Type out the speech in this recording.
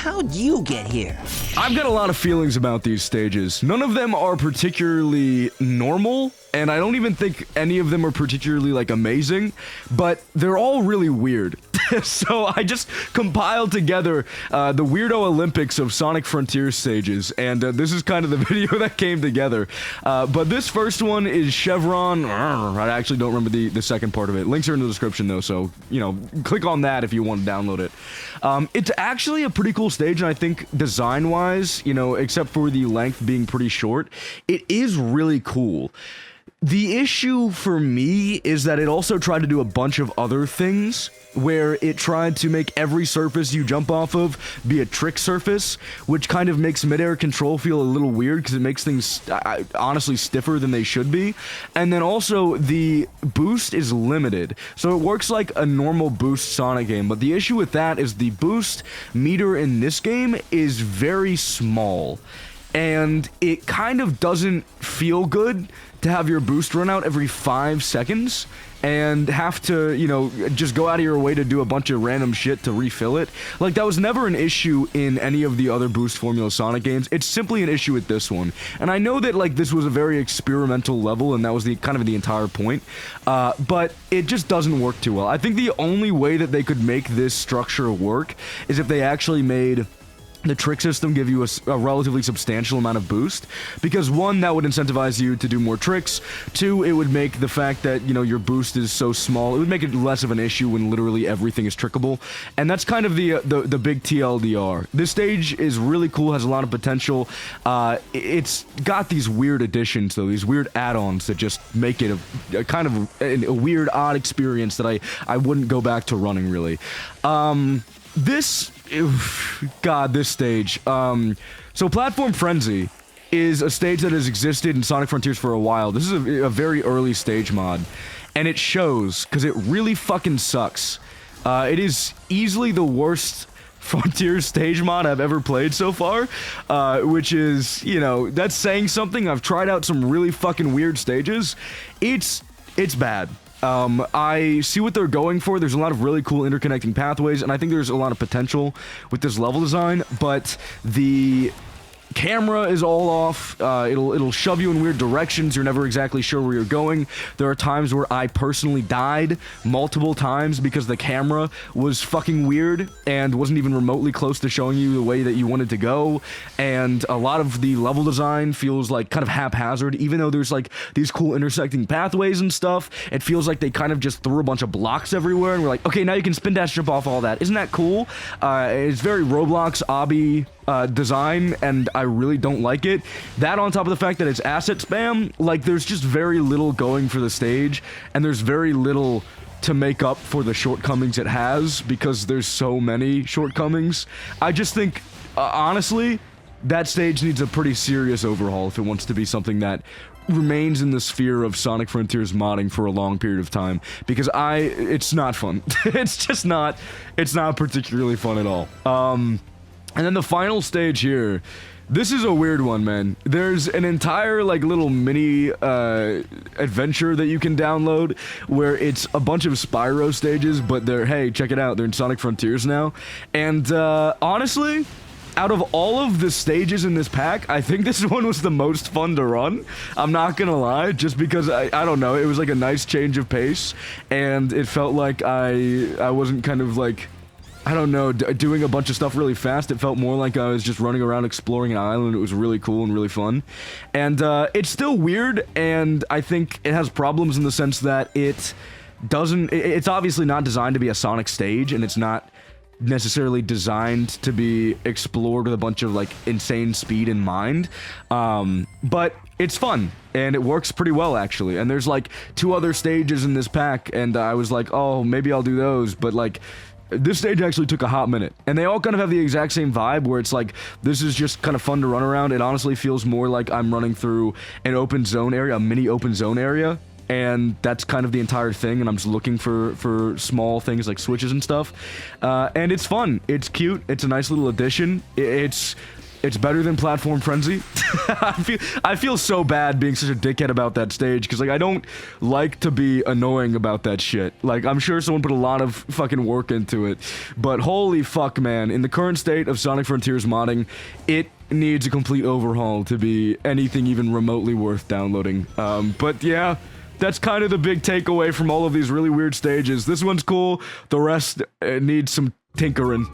how'd you get here? I've got a lot of feelings about these stages. None of them are particularly normal, and I don't even think any of them are particularly, like, amazing, but they're all really weird. So I just compiled together the Weirdo Olympics of Sonic Frontier stages, and this is kind of the video that came together. But this first one is Chevron. I actually don't remember the second part of it. Links are in the description, though, so, you know, click on that if you want to download it. It's actually a pretty cool stage, and I think design-wise, you know, except for the length being pretty short, it is really cool. The issue for me is that it also tried to do a bunch of other things, where it tried to make every surface you jump off of be a trick surface, which kind of makes midair control feel a little weird because it makes things honestly stiffer than they should be. And then also the boost is limited, so it works like a normal boost Sonic game, but the issue with that is the boost meter in this game is very small, and it kind of doesn't feel good to have your boost run out every 5 seconds and have to, you know, just go out of your way to do a bunch of random shit to refill it. Like, that was never an issue in any of the other boost formula Sonic games. It's simply an issue with this one. And I know that, like, this was a very experimental level, and that was the kind of the entire point, but it just doesn't work too well. I think the only way that they could make this structure work is if they actually made the trick system give you a relatively substantial amount of boost, because one, that would incentivize you to do more tricks. Two, it would make the fact that, you know, your boost is so small, it would make it less of an issue when literally everything is trickable. And that's kind of the big TLDR. This stage is really cool, has a lot of potential. It's got these weird additions, though, these weird add-ons that just make it a kind of a weird, odd experience that I wouldn't go back to running, really. This stage. So Platform Frenzy is a stage that has existed in Sonic Frontiers for a while. This is a very early stage mod, and it shows, because it really fucking sucks. It is easily the worst Frontier stage mod I've ever played so far, which is, you know, that's saying something. I've tried out some really fucking weird stages. It's bad. I see what they're going for. There's a lot of really cool interconnecting pathways, and I think there's a lot of potential with this level design, but the camera is all off. It'll shove you in weird directions. You're never exactly sure where you're going. There are times where I personally died multiple times because the camera was fucking weird and wasn't even remotely close to showing you the way that you wanted to go. And a lot of the level design feels like kind of haphazard, even though there's like these cool intersecting pathways and stuff. It feels like they kind of just threw a bunch of blocks everywhere and we're like, okay, now you can spin dash jump off all that. Isn't that cool? It's very Roblox obby design, and I really don't like it. That on top of the fact that it's asset spam, like, there's just very little going for the stage, and there's very little to make up for the shortcomings it has, because there's so many shortcomings. I just think, honestly, that stage needs a pretty serious overhaul if it wants to be something that remains in the sphere of Sonic Frontiers modding for a long period of time, because it's not fun. It's just not, it's not particularly fun at all. And then the final stage here, this is a weird one, man. There's an entire, like, little mini, adventure that you can download, where it's a bunch of Spyro stages, but they're, hey, check it out, they're in Sonic Frontiers now. And, honestly, out of all of the stages in this pack, I think this one was the most fun to run. I'm not gonna lie, just because, I don't know, it was like a nice change of pace, and it felt like I wasn't kind of, like, I don't know, doing a bunch of stuff really fast. It felt more like I was just running around exploring an island. It was really cool and really fun. And it's still weird, and I think it has problems in the sense that it's obviously not designed to be a Sonic stage, and it's not necessarily designed to be explored with a bunch of, like, insane speed in mind. But it's fun, and it works pretty well, actually. And there's, like, 2 other stages in this pack, and I was like, oh, maybe I'll do those, but, like, this stage actually took a hot minute, and they all kind of have the exact same vibe, where it's like, this is just kind of fun to run around. It honestly feels more like I'm running through an open zone area, a mini open zone area, and that's kind of the entire thing, and I'm just looking for small things like switches and stuff. And it's fun, it's cute, it's a nice little addition. It's It's better than Platform Frenzy. I feel so bad being such a dickhead about that stage, because, like, I don't like to be annoying about that shit. Like, I'm sure someone put a lot of fucking work into it, but holy fuck, man. In the current state of Sonic Frontiers modding, it needs a complete overhaul to be anything even remotely worth downloading. But yeah, that's kind of the big takeaway from all of these really weird stages. This one's cool, the rest needs some tinkering.